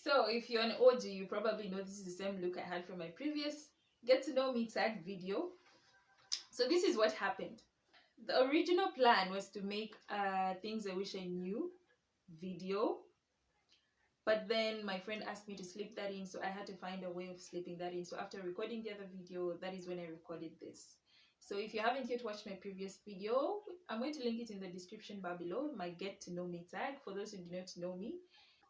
So if you're an OG, you probably know this is the same look I had from my previous get to know me tag video. So this is what happened. The original plan was to make things I wish I knew video, but then my friend asked me to slip that in, so I had to find a way of slipping that in. So after recording the other video, that is when I recorded this. So if you haven't yet watched my previous video, I'm going to link it in the description bar below, my get to know me tag, for those who do not know me.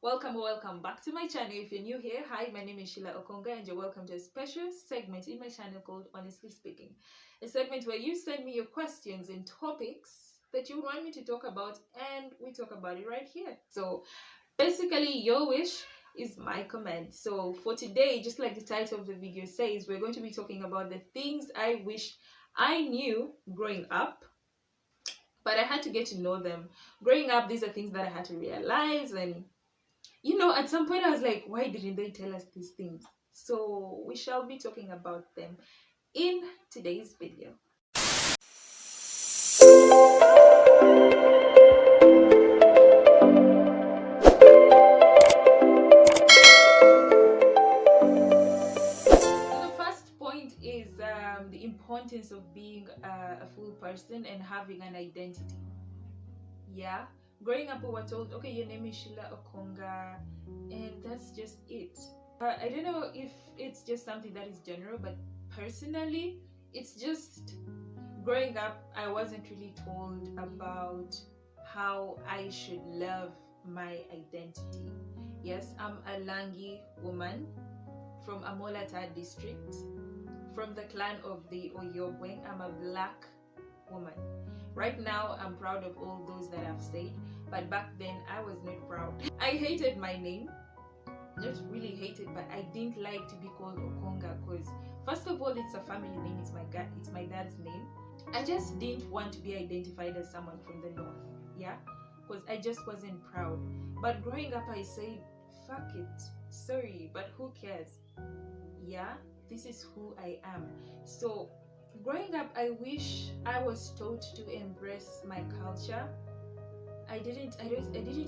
Welcome or welcome back to my channel. If you're new here, hi, my name is Sheila Okonga and you're welcome to a special segment in my channel called Honestly Speaking. A segment where you send me your questions and topics that you want me to talk about, and we talk about it right here. So basically, your wish is my command. So for today, just like the title of the video says, we're going to be talking about the things I wish I knew growing up, but I had to get to know them. Growing up, these are things that I had to realize, and you know, at some point I was like, why didn't they tell us these things? So we shall be talking about them in today's video. So the first point is the importance of being a full person and having an identity. Yeah, growing up we were told, okay, your name is Sheila Okonga, and that's just it. I don't know if it's just something that is general, but personally, it's just growing up, I wasn't really told about how I should love my identity. Yes, I'm a Langi woman from Amolata district, from the clan of the Oyobweng. I'm a black woman. Right now, I'm proud of all those that I've said, but back then I was not proud. I hated my name. Not really hated, but I didn't like to be called Okonga because first of all, it's a family name. It's my dad's name. I just didn't want to be identified as someone from the north. Yeah, because I just wasn't proud. But growing up, I said, "Fuck it, sorry, but who cares?" Yeah, this is who I am. So growing up, I wish I was taught to embrace my culture. I didn't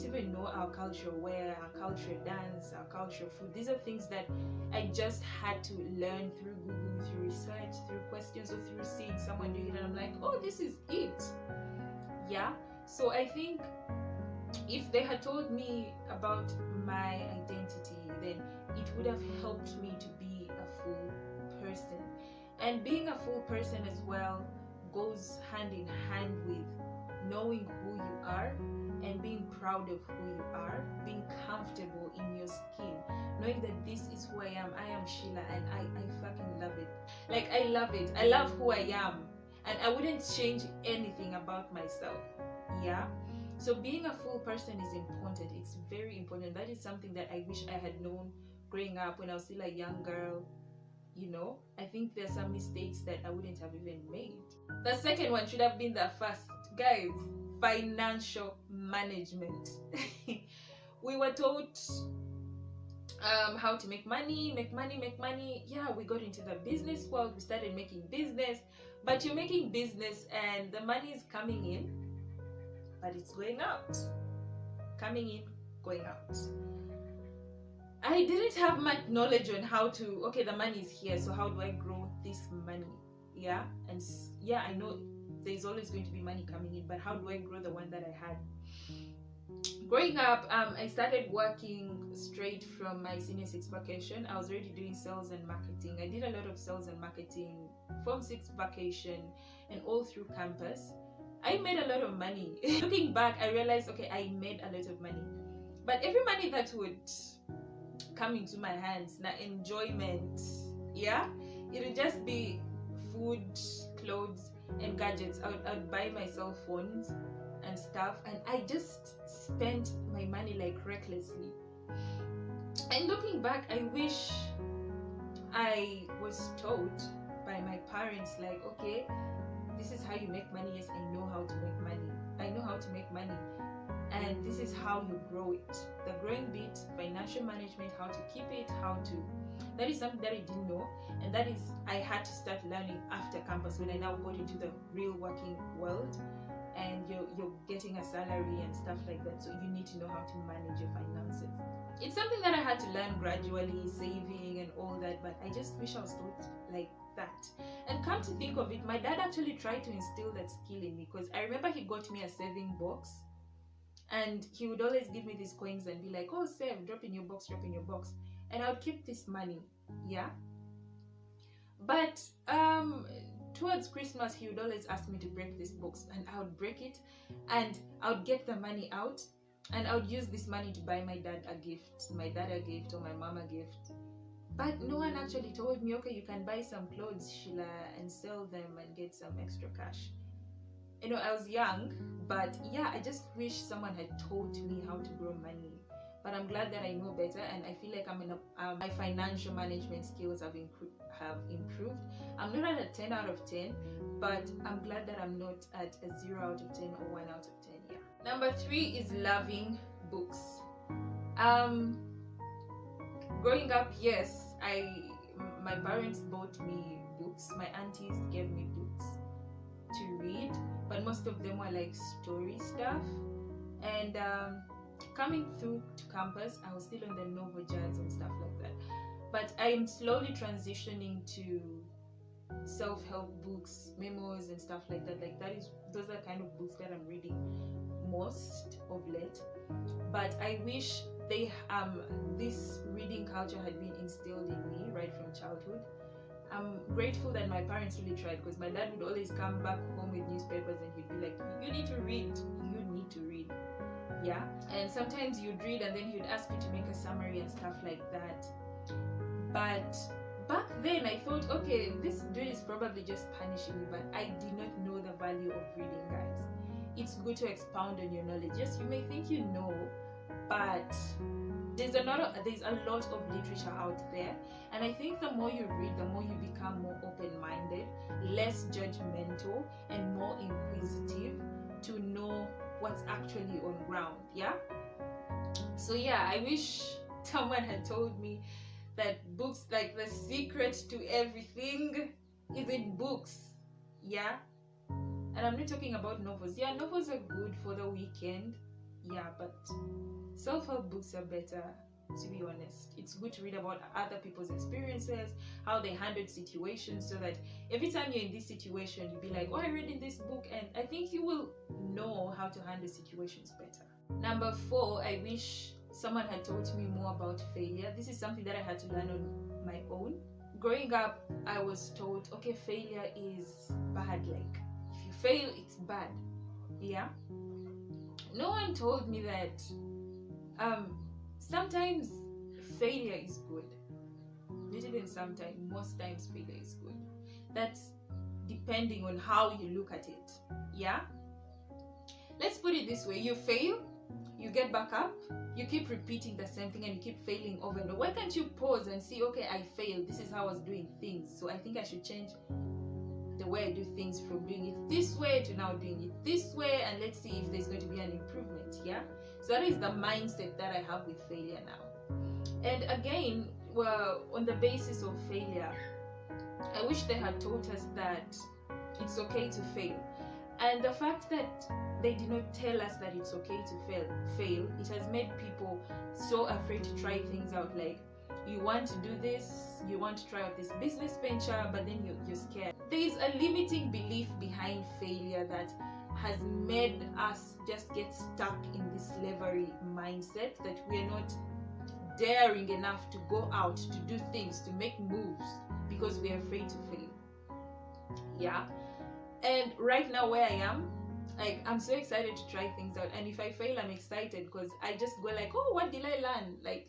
even know our culture wear, our culture dance, our culture food. These are things that I just had to learn through Google, through research, through questions, or through seeing someone doing it, and I'm like, oh, this is it. Yeah. So I think if they had told me about my identity, then it would have helped me to be a full person. And being a full person as well goes hand in hand with knowing who you are and being proud of who you are, being comfortable in your skin, knowing that this is who I am Sheila, and I fucking love it. Like, I love it. I love who I am, and I wouldn't change anything about myself. Yeah. So being a full person is important. It's very important. That is something that I wish I had known growing up when I was still a young girl. You know, I think there's some mistakes that I wouldn't have even made. The second one should have been the first. Guys, financial management. We were taught how to make money. Yeah, we got into the business world. We started making business. But you're making business and the money is coming in, but it's going out. Coming in, going out. I didn't have much knowledge on how to, okay, the money is here, so how do I grow this money? Yeah, and yeah, I know there's always going to be money coming in, but how do I grow the one that I had? Growing up, I started working straight from my senior 6 vacation. I was already doing sales and marketing. I did a lot of sales and marketing from 6 vacation and all through campus. I made a lot of money. Looking back, I realized, okay, I made a lot of money. But every money that would come into my hands, na enjoyment, yeah, it would just be food, clothes, and gadgets. I would buy myself phones and stuff, and I just spent my money like recklessly. And looking back, I wish I was taught by my parents, like, okay, this is how you make money. Yes, I know how to make money. I know how to make money. And this is how you grow it. The growing bit, financial management, how to keep it, that is something that I didn't know, and that is I had to start learning after campus when I now got into the real working world, and you're getting a salary and stuff like that. So you need to know how to manage your finances. it's something that I had to learn gradually, saving and all that, but I just wish I was taught like that. And come to think of it, my dad actually tried to instill that skill in me, because I remember he got me a saving box, and he would always give me these coins and be like, oh, save, drop in your box, drop in your box. And I would keep this money, yeah. But towards Christmas, he would always ask me to break this box, and I would break it, and I would get the money out, and I would use this money to buy my dad a gift, or my mom a gift. But no one actually told me, okay, you can buy some clothes, Sheila, and sell them and get some extra cash. You know, I was young, but yeah, I just wish someone had taught me how to grow money. But I'm glad that I know better, and I feel like my financial management skills have improved. I'm not at a 10 out of 10, but I'm glad that I'm not at a 0 out of 10 or 1 out of 10. Yeah. Number 3 is loving books. Growing up, yes, my parents bought me books. My aunties gave me books to read, but most of them were like story stuff. And coming through to campus, I was still on the novel jazz and stuff like that. But I am slowly transitioning to self-help books, memos and stuff like that. Those are kind of books that I'm reading most of late. But I wish this reading culture had been instilled in me right from childhood. I'm grateful that my parents really tried, because my dad would always come back home with newspapers and he'd be like, you need to read. Yeah. And sometimes you'd read and then he'd ask you to make a summary and stuff like that. But back then I thought, okay, this dude is probably just punishing me, but I did not know the value of reading, guys. It's good to expound on your knowledge. Yes, you may think you know, but there's a lot of literature out there, and I think the more you read, the more you become more open-minded, less judgmental, and more inquisitive to know what's actually on ground. Yeah. So yeah, I wish someone had told me that books, like the secret to everything is in books. Yeah. And I'm not talking about novels. Yeah, novels are good for the weekend. Yeah, but self-help books are better, to be honest. It's good to read about other people's experiences, how they handled situations, so that every time you're in this situation, you'll be like, oh, I read in this book, and I think you will know how to handle situations better. Number 4, I wish someone had taught me more about failure. This is something that I had to learn on my own. Growing up, I was told, okay, failure is bad. Like, if you fail, it's bad. Yeah. No one told me that sometimes failure is good. Not even sometimes, most times failure is good. That's depending on how you look at it. Yeah? Let's put it this way. You fail, you get back up, you keep repeating the same thing, and you keep failing over and over. Why can't you pause and see, okay, I failed. This is how I was doing things. So I think I should change the way I do things from doing it this way to now doing it this way, and let's see if there's going to be an improvement. Yeah. So that is the mindset that I have with failure now. And again, well, on the basis of failure, I wish they had taught us that it's okay to fail. And the fact that they did not tell us that it's okay to fail, it has made people so afraid to try things out. Like, you want to do this, you want to try out this business venture, but then you're scared. There is a limiting belief behind failure that has made us just get stuck in this slavery mindset, that we are not daring enough to go out, to do things, to make moves, because we are afraid to fail. Yeah. And right now where I am, like, I'm so excited to try things out, and if I fail, I'm excited, because I just go like, oh, what did I learn? Like,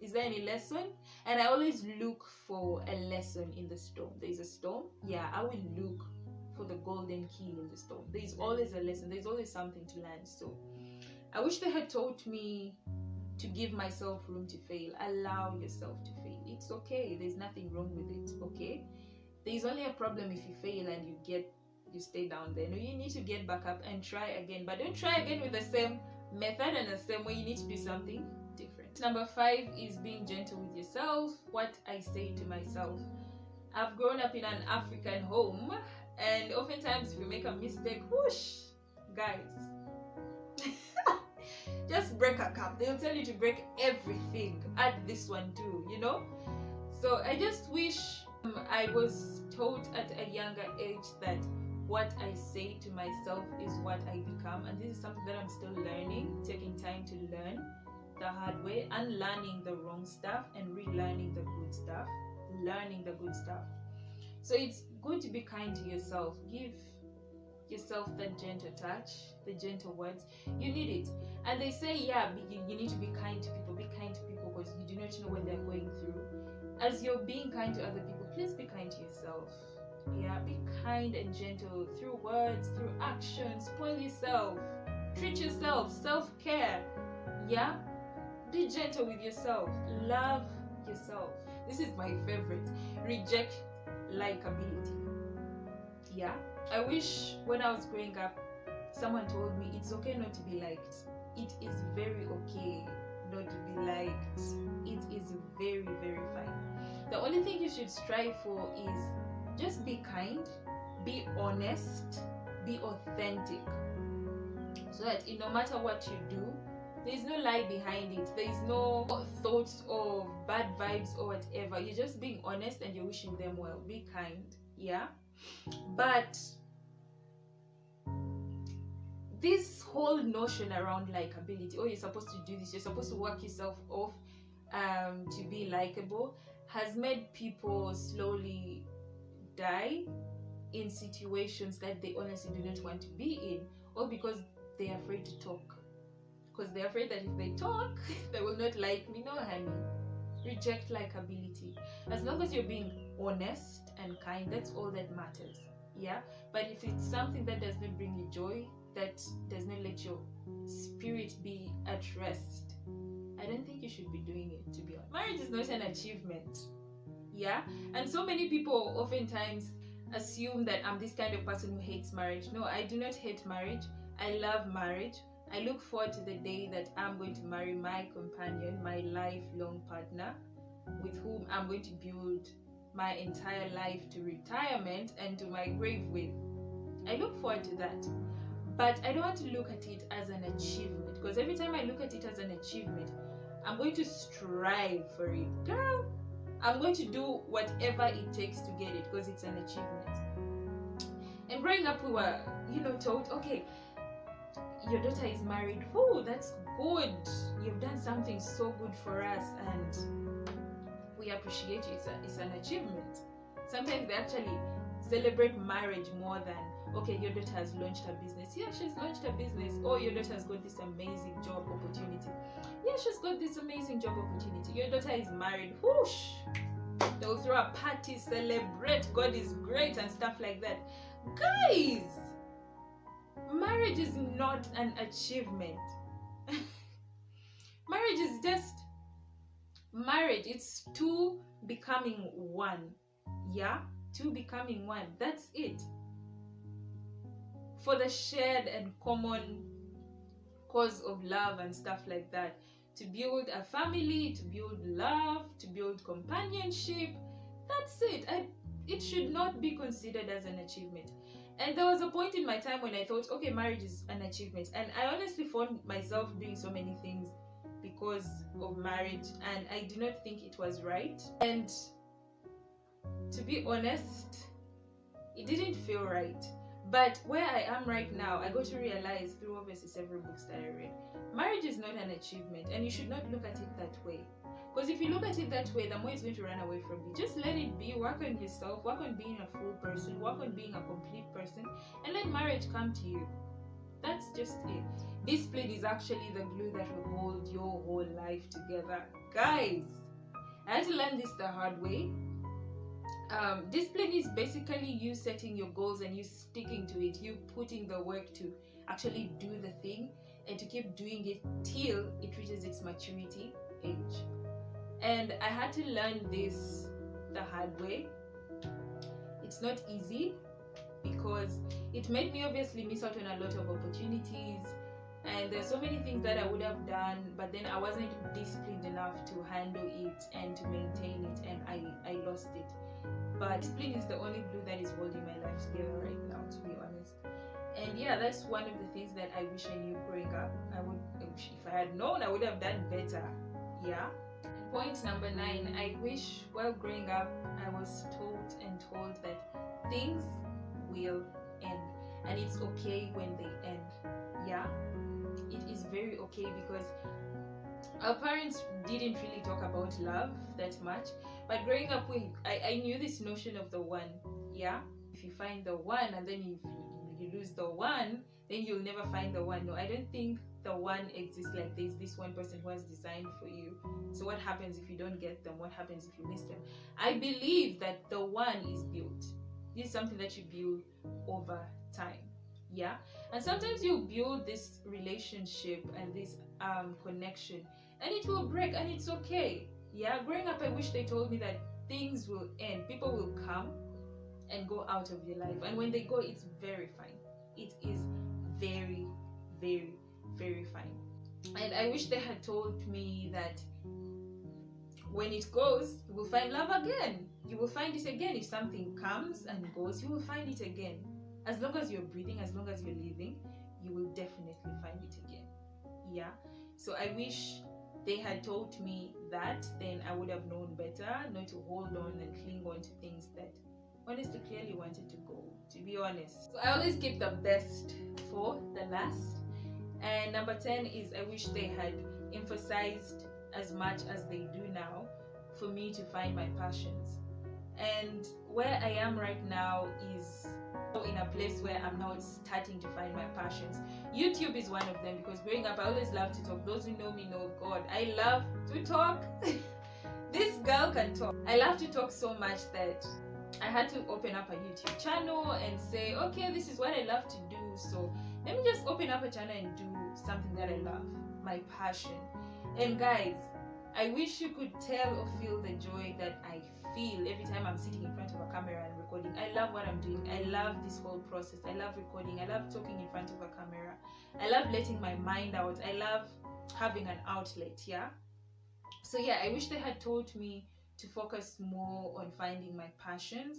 is there any lesson? And I always look for a lesson in the storm. There's a storm, yeah, I will look for the golden key in the storm. There's always a lesson, there's always something to learn. So I wish they had taught me to give myself room to fail. Allow yourself to fail. It's okay, there's nothing wrong with it. Okay, there's only a problem if you fail and you stay down there. No, you need to get back up and try again, but don't try again with the same method and the same way. You need to do something different. Number 5 is being gentle with yourself. What I say to myself. I've grown up in an African home, and oftentimes if you make a mistake, whoosh, guys, Just break a cup. They'll tell you to break everything. Add this one too, you know? So I just wish I was taught at a younger age that what I say to myself is what I become. And this is something that I'm still learning, taking time to learn the hard way, unlearning the wrong stuff and relearning the good stuff, learning the good stuff. So it's good to be kind to yourself. Give yourself that gentle touch, the gentle words. You need it. And they say, yeah, you need to be kind to people. Be kind to people because you do not know what they're going through. As you're being kind to other people, please be kind to yourself. Yeah, be kind and gentle through words, through actions. Spoil yourself. Treat yourself. Self-care. Yeah, be gentle with yourself. Love yourself. This is my favorite. Reject likeability. Yeah, I wish when I was growing up, someone told me it's okay not to be liked. It is very okay not to be liked. It is very, very fine. The only thing you should strive for is just be kind, be honest, be authentic. So that no matter what you do, there is no lie behind it. There is no thoughts of bad vibes or whatever. You're just being honest and you're wishing them well. Be kind, yeah? But this whole notion around likability, oh, you're supposed to do this, you're supposed to work yourself off to be likable, has made people slowly die in situations that they honestly do not want to be in, or because they're afraid to talk. Because they're afraid that if they talk, they will not like me. No, honey. Reject likability. As long as you're being honest and kind, that's all that matters. Yeah? But if it's something that does not bring you joy, that does not let your spirit be at rest, I don't think you should be doing it, to be honest. Marriage is not an achievement. Yeah? And so many people oftentimes assume that I'm this kind of person who hates marriage. No, I do not hate marriage. I love marriage. I look forward to the day that I'm going to marry my companion, my lifelong partner, with whom I'm going to build my entire life to retirement and to my grave with. I look forward to that. But I don't want to look at it as an achievement, because every time I look at it as an achievement, I'm going to strive for it. Girl, I'm going to do whatever it takes to get it because it's an achievement. And growing up, we were, told, okay, your daughter is married. Oh, that's good. You've done something so good for us and we appreciate you. It's an achievement. Sometimes they actually celebrate marriage more than, okay, your daughter has launched her business. Yeah, she's launched her business. Oh, your daughter has got this amazing job opportunity. Yeah, she's got this amazing job opportunity. Your daughter is married. Whoosh! They'll throw a party, celebrate, God is great and stuff like that. Guys! Marriage is not an achievement. Marriage is just marriage. It's two becoming one. Yeah? Two becoming one. That's it. For the shared and common cause of love and stuff like that. To build a family, to build love, to build companionship. That's it. It should not be considered as an achievement. And there was a point in my time when I thought, okay, marriage is an achievement. And I honestly found myself doing so many things because of marriage. And I do not think it was right. And to be honest, it didn't feel right. But where I am right now, I got to realize through obviously several books that I read, marriage is not an achievement. And you should not look at it that way. Because if you look at it that way, the more it's going to run away from you. Just let it be. Work on yourself. Work on being a full person. Work on being a complete person. And let marriage come to you. That's just it. Discipline is actually the glue that will hold your whole life together. Guys, I had to learn this the hard way. Discipline is basically you setting your goals and you sticking to it. You putting the work to actually do the thing and to keep doing it till it reaches its maturity age. And I had to learn this the hard way. It's not easy because it made me obviously miss out on a lot of opportunities. and there's so many things that I would have done, but then I wasn't disciplined enough to handle it and to maintain it, and I lost it. But discipline is the only glue that is holding my life together right now, to be honest. And yeah, that's one of the things that I wish I knew growing up. If I had known, I would have done better. Yeah. Point number 9, I wish while growing up I was told that things will end, and it's okay when they end. Yeah, it is very okay, because our parents didn't really talk about love that much, but growing up I knew this notion of the one. Yeah, if you find the one and then you lose the one, then you'll never find the one. No, I don't think the one exists. Like, there's this one person who has designed for you. So what happens if you don't get them? What happens if you miss them? I believe that the one is built. This is something that you build over time. Yeah, and sometimes you build this relationship and this connection, and it will break, and it's okay. Yeah, growing up I wish they told me that things will end, people will come and go out of your life, and when they go, it's very fine. It is very, very, very fine. And I wish they had told me that when it goes, you will find love again. You will find it again. If something comes and goes, you will find it again. As long as you're breathing, as long as you're living, you will definitely find it again. Yeah. So I wish they had told me that, then I would have known better, not to hold on and cling on to things that honestly clearly wanted to go, to be honest. So I always keep the best for the last. And number 10 is, I wish they had emphasized as much as they do now for me to find my passions. And where I am right now is in a place where I'm now starting to find my passions. YouTube is one of them, because growing up I always loved to talk. Those who know me know, God, I love to talk. This girl can talk. I love to talk so much that I had to open up a YouTube channel and say, okay, this is what I love to do, so let me just open up a channel and do something that I love, my passion. And guys, I wish you could tell or feel the joy that I feel every time I'm sitting in front of a camera and recording. I love what I'm doing. I love this whole process. I love recording. I love talking in front of a camera. I love letting my mind out. I love having an outlet. Yeah. So yeah, I wish they had told me to focus more on finding my passions,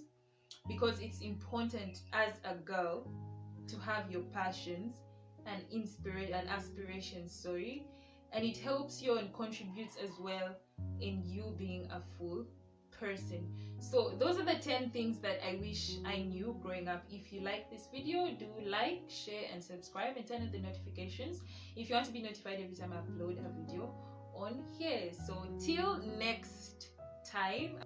because it's important as a girl to have your passions and aspirations, and it helps you and contributes as well in you being a full person. So those are the 10 things that I wish I knew growing up. If you like this video, do like, share and subscribe, and turn on the notifications if you want to be notified every time I upload a video on here. So till next time.